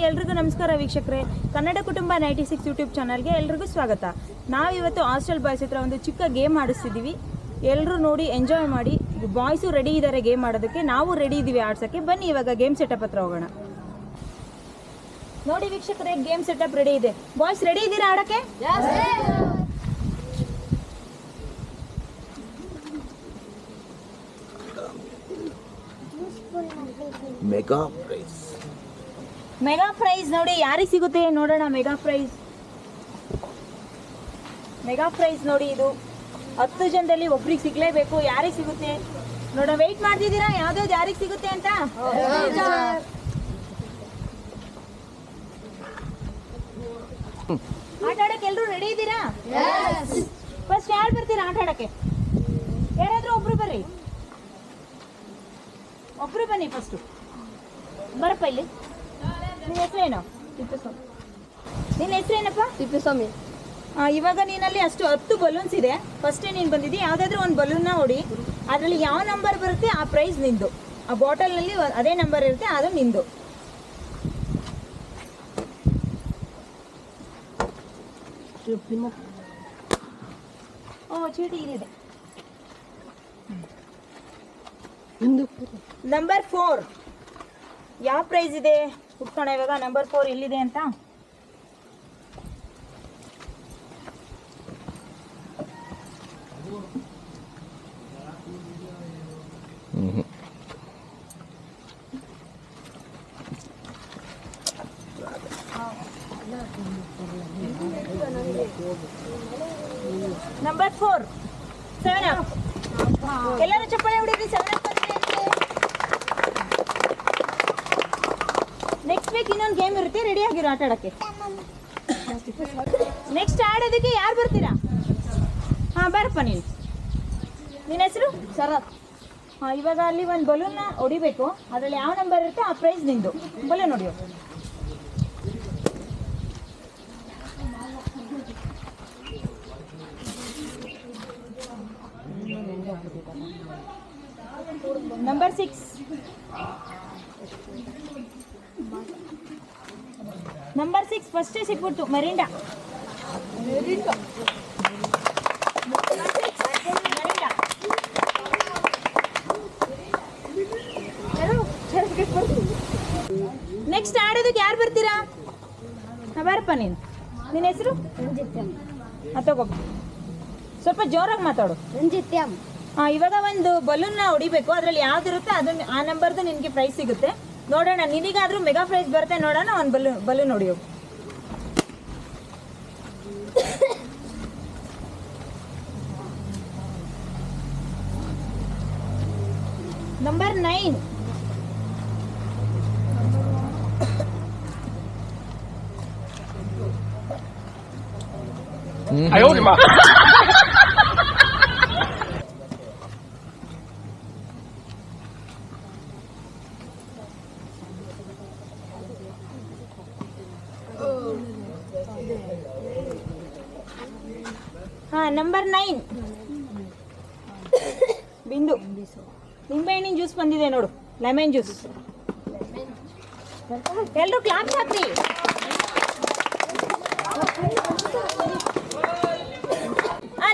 ಎಲ್ರಿಗೂ ನಮಸ್ಕಾರ ವೀಕ್ಷಕರೇ. ಕನ್ನಡ ಕುಟುಂಬ 96 ಯೂಟ್ಯೂಬ್ ಚಾನಲ್ಗೆ ಎಲ್ರಿಗೂ ಸ್ವಾಗತ. ನಾವಿವತ್ತು ಹಾಸ್ಟೆಲ್ ಬಾಯ್ಸ್ ಹತ್ರ ಒಂದು ಚಿಕ್ಕ ಗೇಮ್ ಆಡಿಸ್ತಿದ್ದೀವಿ. ಎಲ್ಲರೂ ನೋಡಿ ಎಂಜಾಯ್ ಮಾಡಿ. ಬಾಯ್ಸು ರೆಡಿ ಇದ್ದಾರೆ ಗೇಮ್ ಆಡೋದಕ್ಕೆ, ನಾವು ರೆಡಿ ಇದ್ದೀವಿ ಆಡ್ಸೋಕ್ಕೆ. ಬನ್ನಿ ಇವಾಗ ಗೇಮ್ ಸೆಟಪ್ ಹತ್ರ ಹೋಗೋಣ. ನೋಡಿ ವೀಕ್ಷಕರೇ, ಗೇಮ್ ಸೆಟಪ್ ರೆಡಿ ಇದೆ. ಬಾಯ್ಸ್ ರೆಡಿ ಇದ್ದೀರಾ ಆಡೋಕ್ಕೆ? ಮೆಗಾ ಪ್ರೈಸ್ ನೋಡಿ ಯಾರಿಗೆ ಸಿಗುತ್ತೆ ನೋಡೋಣ. ಮೆಗಾ ಪ್ರೈಸ್ ನೋಡಿ, ಇದು 10 ಜನದಲ್ಲಿ ಒಬ್ರಿಗೆ ಸಿಗ್ಲೇಬೇಕು. ಯಾರಿಗೆ ಸಿಗುತ್ತೆ ನೋಡೋಣ. ವೆಯ್ಟ್ ಮಾಡ್ತಿದ್ದೀರಾ ಯಾವ್ದಾವ್ದು ಯಾರಿಗೆ ಸಿಗುತ್ತೆ ಅಂತ? ಆಟ ಆಡಕ್ಕೆ ಎಲ್ರು ರೆಡಿ ಇದ್ದೀರಾ? ಫಸ್ಟ್ ಯಾರು ಬರ್ತೀರಾ ಆಟ ಆಡಕ್ಕೆ? ಯಾರಾದ್ರೂ ಒಬ್ರು ಬರ್ರಿ, ಒಬ್ರು ಬನ್ನಿ. ಫಸ್ಟ್ ಬರಪ್ಪ ಇಲ್ಲಿ. ನಿನ್ನ ಹೆಸರೇನು? ತಿಪ್ಪೇಸ್ವಾಮಿ. ನಿನ್ನ ಹೆಸರೇನಪ್ಪ? ತಿಪ್ಪೇಸ್ವಾಮಿ. ಇವಾಗ ನೀನಲ್ಲಿ ಅಷ್ಟು 10 ಬಲೂನ್ಸ್ ಇದೆ. ಫಸ್ಟೇ ನೀನು ಬಂದಿದ್ದಿ. ಯಾವುದಾದ್ರೂ ಒಂದು ಬಲೂನ್ನ ಹೊಡಿ. ಅದರಲ್ಲಿ ಯಾವ ನಂಬರ್ ಬರುತ್ತೆ ಆ ಪ್ರೈಸ್ ನಿಂದು. ಆ ಬಾಟಲ್ನಲ್ಲಿ ಅದೇ ನಂಬರ್ ಇರುತ್ತೆ, ಅದು ನಿಂದು. ಚೀಟಿ ಇಲ್ಲಿದೆ. ನಂಬರ್ 4 ಯಾವ ಪ್ರೈಸ್ ಇದೆ ಹುಡ್ಕೋಣ ಇವಾಗ. ನಂಬರ್ 4 ಎಲ್ಲಿದೆ ಅಂತ. Number 4 7 up. ಎಲ್ಲರೂ ಚಪ್ಪಾಳೆ ಹೊಡೀರಿ. 7 ಅಪ್ ನೆಕ್ಸ್ಟ್ ವೀಕ್ ಇನ್ನೊಂದು ಗೇಮ್ ಇರುತ್ತೆ, ರೆಡಿ ಆಗಿರೋ ಆಟ ಆಡಕ್ಕೆ. ನೆಕ್ಸ್ಟ್ ಆಡೋದಕ್ಕೆ ಯಾರು ಬರ್ತೀರಾ? ಬರಪ್ಪ ನೀನು. ನಿನ್ನ ಹೆಸರು? ಶರತ್. ಇವಾಗ ಅಲ್ಲಿ ಒಂದು ಬಲೂನ್ನ ಹೊಡಿಬೇಕು. ಅದರಲ್ಲಿ ಯಾವ ನಂಬರ್ ಇರುತ್ತೆ ಆ ಪ್ರೈಸ್ ನಿಂದು. ಬಲೂನ್ ಹೊಡಿಯೋ. ನಂಬರ್ 6 ಫಸ್ಟೇ ಸಿಕ್ಬಿಡ್ತು. ಮೆರಿಂಡಾ. ನೆಕ್ಸ್ಟ್ ಆಡೋದಕ್ಕೆ ಯಾರು ಬರ್ತೀರಾ? ಬರಪ್ಪ ನೀನು. ನಿನ್ನ ಹೆಸರು? ತಗೋ, ಸ್ವಲ್ಪ ಜೋರಾಗಿ ಮಾತಾಡು. ಇವಾಗ ಒಂದು ಬಲೂನ್ನ ಹೊಡಿಬೇಕು. ಅದರಲ್ಲಿ ಯಾವ್ದಿರುತ್ತೆ ಅದನ್ನ ಆ ನಂಬರ್ದು ನಿನಗೆ ಪ್ರೈಸ್ ಸಿಗುತ್ತೆ. ನೋಡೋಣ, ನಿನಗಾದ್ರೂ ಮೆಗಾ ಪ್ರೈಸ್ ಬರುತ್ತೆ ನೋಡೋಣ. ಒಂದು ಬಲೂನ್ ಹೊಡಿಯೋ. ನಂಬರ್ 9 ನಂಬರ್ 9 ಬಿಂದು. ನಿಂಬೆಹಣ್ಣಿನ ಜ್ಯೂಸ್ ಬಂದಿದೆ ನೋಡು, ಲೆಮನ್ ಜ್ಯೂಸ್. ಎಲ್ಲರೂ ಕ್ಲಾಪ್ ಹಾಕ್ರಿ.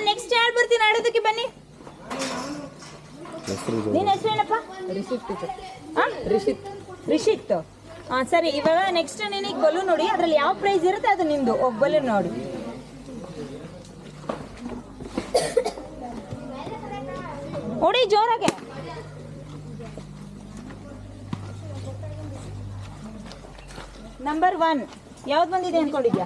ನೆಕ್ಸ್ಟ್ ಯಾರು ಬರ್ತೀನಿ ಆಡೋದಕ್ಕೆ? ಬನ್ನಿ. ನಿನ್ನ ಹೆಸರೇನಪ್ಪ? ರಿಷಿತ್. ಸರಿ, ಇವಾಗ ನೆಕ್ಸ್ಟ್ ನಿನಗೆ ಬಲೂನ್ ನೋಡಿ. ಅದ್ರಲ್ಲಿ ಯಾವ ಪ್ರೈಸ್ ಇರುತ್ತೆ ಅದು ನಿಂದು. ಬಲೂನ್ ನೋಡಿ. ಹೊಡಿ ಜೋರಾಗೆ. ನಂಬರ್ 1 ಯಾವ್ದು ಬಂದಿದೆ ಅನ್ಕೊಂಡಿದ್ಯಾ?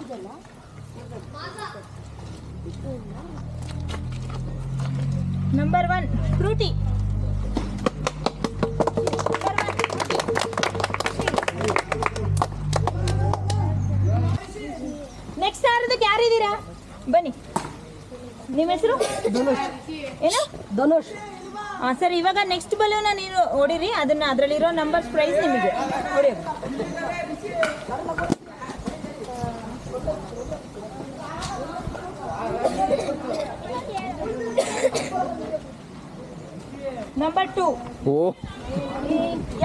ನಂಬರ್ 1 ಫ್ರೂಟಿ. ನೆಕ್ಸ್ಟ್ ಆಡೋದಕ್ಕೆ ಯಾರಿದ್ದೀರಾ? ಬನ್ನಿ. ನಿಮ್ಮ ಹೆಸರು? ಏನು? ಧನುಷ್. ಸರಿ, ಇವಾಗ ನೆಕ್ಸ್ಟ್ ಬಲೂನ ನೀನು ಹೊಡಿರಿ. ಅದರಲ್ಲಿರೋ ನಂಬರ್ಸ್ ಪ್ರೈಸ್ ನಿಮಗೆ ಹೊಡಿಯೋದು. ನಂಬರ್ 2. ಓ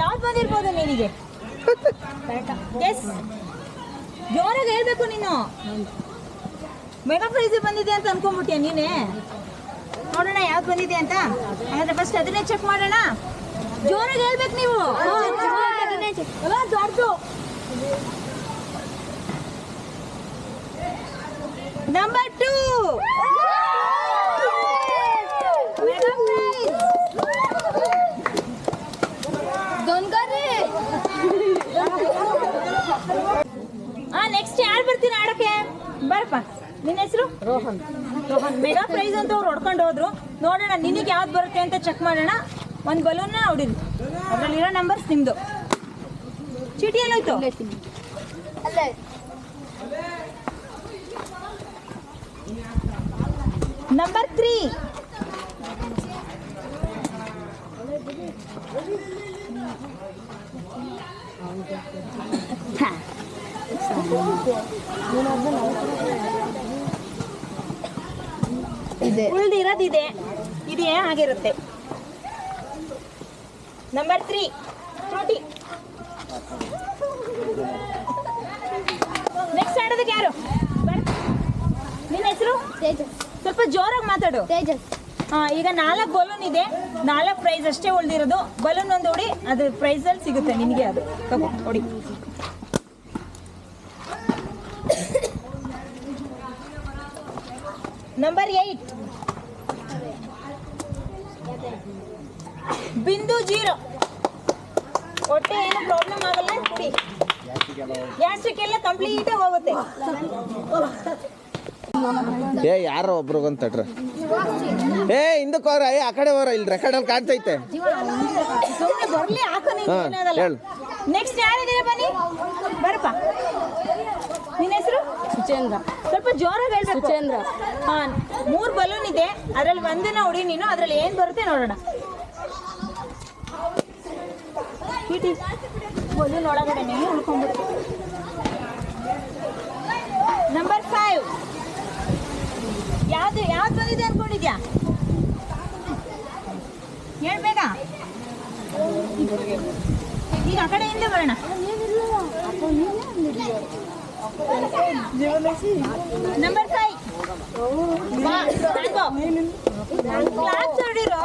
ಯಾವ್ದು ಬಂದಿರ್ಬೋದು ನಿನಗೆ? ಎಸ್ ಜೋರಾಗಿ ಹೇಳ್ಬೇಕು ನೀನು. ಮೆಗಾ ಪ್ರೈಸ್ ಬಂದಿದೆ ಅಂತ ಅನ್ಕೊಂಡ್ಬಿಟ್ಟಿಯ ನೀನೇ? ನೋಡೋಣ ಯಾವ್ದು ಬಂದಿದೆ ಅಂತ. ಹಾಗಾದ್ರೆ ಫಸ್ಟ್ ಅದನ್ನೇ ಚೆಕ್ ಮಾಡೋಣ. ಜೋರಾಗಿ ಹೇಳ್ಬೇಕು ನೀವು. ದೊಡ್ಡದು ನಂಬರ್ 2 ಮೆಗಾ ಪ್ರೈಸ್. ನೆಕ್ಸ್ಟ್ ಯಾರು ಬರ್ತೀರಾ ಆಡಕ್ಕೆ? ಬರಪ್ಪ. ನಿನ್ನ ಹೆಸರು? ರೋಹನ್. ಮೆಗಾ ಪ್ರೈಸ್ ಅಂತ ಅವ್ರು ಹೊಡ್ಕೊಂಡು ಹೋದ್ರು. ನೋಡೋಣ ನಿನಗೆ ಯಾವ್ದು ಬರುತ್ತೆ ಅಂತ ಚೆಕ್ ಮಾಡೋಣ. ಒಂದು ಬಲೂನ್ನ ಹೊಡಿರಿ. ಅದರಲ್ಲಿರೋ ನಂಬರ್ಸ್ ನಿಮ್ಮದು. ಚೀಟಿ ಎಲ್ಲೋಯ್ತು? ನಂಬರ್ 3. ಉಳಿದಿರೋದಿದೆ ಇದೆ ಆಗಿರುತ್ತೆ. ನಂಬರ್ 3 ಚೋಟಿ. ನೆಕ್ಸ್ಟ್ ಆಡೋದಕ್ಕೆ ಯಾರು? ನಿನ್ನ ಹೆಸರು? ಸ್ವಲ್ಪ ಜೋರಾಗಿ ಮಾತಾಡು. ಈಗ 4 ಬಲೂನ್ ಇದೆ. 4 ಪ್ರೈಸ್ ಅಷ್ಟೇ ಉಳಿದಿರೋದು. ಬಲೂನ್ ಒಂದು ಹೊಡಿ, ಅದು ಪ್ರೈಸಲ್ಲಿ ಸಿಗುತ್ತೆ ನಿನಗೆ. ಅದು ತಗೋ ಹೊಡಿ. ನಂಬರ್ 8 ಬಿಂದು 0. ಹೊಟ್ಟೆ ಏನು ಪ್ರಾಬ್ಲಮ್ ಆಗಲ್ಲ. ಕುಡಿ. ಗ್ಯಾಸ್ಟ್ರಿಕ್ ಎಲ್ಲ ಕಂಪ್ಲೀಟ್ ಹೋಗುತ್ತೆ. ಯಾರೋ ಒಬ್ರಿಗೊಂದು ತಟ್ರ. ಹಿಂದಕ್ಕೆ ಹೋರ, ಆ ಕಡೆ ಹೋರ. ಇಲ್ಲಿ ರೆಕಾರ್ಡಲ್ಲಿ ಕಾಣ್ತೈತೆ. ಸುಮ್ಮನೆ ಬರ್ಲಿ ಹಾಕು ನೀನು. ನೆಕ್ಸ್ಟ್ ಯಾರಿದ್ದೀರಾ? ಬನ್ನಿ ಬರಪ್ಪ. ನಿನ್ನ ಹೆಸರು? ಸುಚೇಂದ್ರ. ಸ್ವಲ್ಪ ಜೋರಾಗಿ ಹೇಳ್ಬೇಕು. ಸುಚೇಂದ್ರ. 3 ಬಲೂನ್ ಇದೆ. ಅದರಲ್ಲಿ ಒಂದನ್ನ ಹೊಡಿ ನೀನು. ಅದರಲ್ಲಿ ಏನು ಬರುತ್ತೆ ನೋಡೋಣ. ಚೀಟಿ ಬಲೂನ್ ಒಳಗಡೆ ನೀವು ಉಳ್ಕೊಂಡ್ಬಿಟ್ಟು. ನಂಬರ್ 5 ಯಾವ್ದು ಬಂದಿದೆ ಅನ್ಕೊಂಡಿದ್ಯಾ? ಹೇಳ್ಬೇಕಾ? ಈಗ ಆ ಕಡೆಯಿಂದ ಬರೋಣ. Number 5 class ಹೊಡಿರೋ.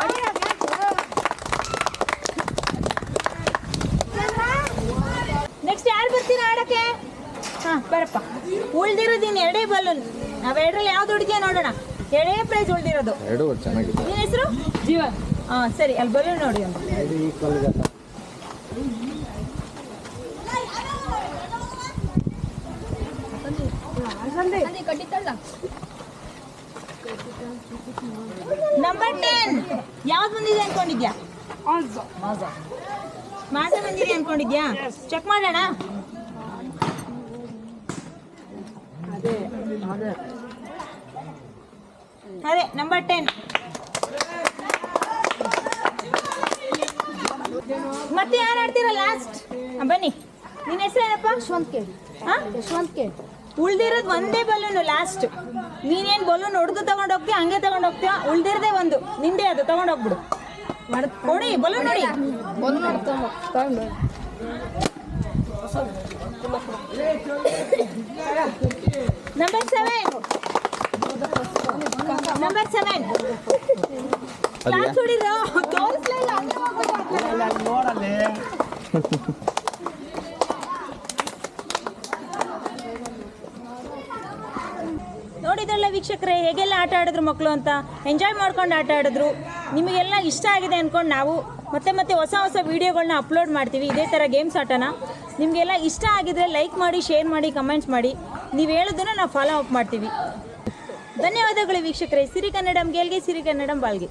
ನೆಕ್ಸ್ಟ್ ಯಾರು ಬರ್ತೀರಾ ಆಡಕ್ಕೆ? ಬರಪ್ಪ. ಉಳ್ದಿರೋದಿನ್ 2 ಬಲೂನ್. ನಾವೆರಡರಲ್ಲಿ ಯಾವ್ದು ಹೊಡಿತೀಯ ನೋಡೋಣ. 2 ಪ್ರೈಸ್ ಉಳ್ದಿರೋದು. ನಿನ್ನ ಹೆಸರು? ಜೀವನ್. ಸರಿ, ಅಲ್ಲಿ ಬಲೂನ್ ನೋಡಿ. ನಂಬರ್ 10 ಯಾವ್ದು ಬಂದಿದೆ ಅನ್ಕೊಂಡಿದ್ಯಾ? ಮಾಸ ಬಂದಿದೆ ಅನ್ಕೊಂಡಿದ್ಯಾ? ಚೆಕ್ ಮಾಡೋಣ. ಅದೇ ನಂಬರ್ 10. ಮತ್ತೆ ಯಾರು ಆಡ್ತೀರಾ ಲಾಸ್ಟ್? ಬನ್ನಿ. ನಿನ್ನ ಹೆಸರೇನಪ್ಪ? ಯಶವಂತ್ ಕೆ. ಉಳ್ದಿರೋದು ಒಂದೇ ಬಲೂನು ಲಾಸ್ಟ್. ನೀನೇನು ಬಲೂನ್ ಹೊಡೆದು ತಗೊಂಡೋಗ್ತೀಯ, ಹಂಗೆ ತಗೊಂಡೋಗ್ತೀಯ. ಉಳ್ದಿರದೆ ಒಂದು ನಿಂದೆ, ಅದು ತಗೊಂಡೋಗ್ಬಿಡು. ನೋಡಿ ಬಲೂನ್ ನೋಡಿ. ನಂಬರ್ 7 ಕ್ಲಾಸ್ ಹೊಡಿರೋ. ತೋರಿಸ್ಲಿಲ್ಲ. ನೋಡಿದ್ರಲ್ಲ ವೀಕ್ಷಕರೇ, ಹೇಗೆಲ್ಲ ಆಟ ಆಡಿದ್ರು ಮಕ್ಕಳು ಅಂತ. ಎಂಜಾಯ್ ಮಾಡ್ಕೊಂಡು ಆಟ ಆಡಿದ್ರು. ನಿಮಗೆಲ್ಲ ಇಷ್ಟ ಆಗಿದೆ ಅಂದ್ಕೊಂಡು ನಾವು ಮತ್ತೆ ಹೊಸ ವೀಡಿಯೋಗಳನ್ನ ಅಪ್ಲೋಡ್ ಮಾಡ್ತೀವಿ. ಇದೇ ಥರ ಗೇಮ್ಸ್ ಆಟನ ನಿಮಗೆಲ್ಲ ಇಷ್ಟ ಆಗಿದ್ರೆ ಲೈಕ್ ಮಾಡಿ, ಶೇರ್ ಮಾಡಿ, ಕಮೆಂಟ್ಸ್ ಮಾಡಿ. ನೀವು ಹೇಳೋದನ್ನು ನಾವು ಫಾಲೋ ಅಪ್ ಮಾಡ್ತೀವಿ. ಧನ್ಯವಾದಗಳು ವೀಕ್ಷಕರೇ. ಸಿರಿ ಕನ್ನಡಂ ಗೆಲ್ಗೆ, ಸಿರಿ ಕನ್ನಡಂ ಬಾಳ್ಗೆ.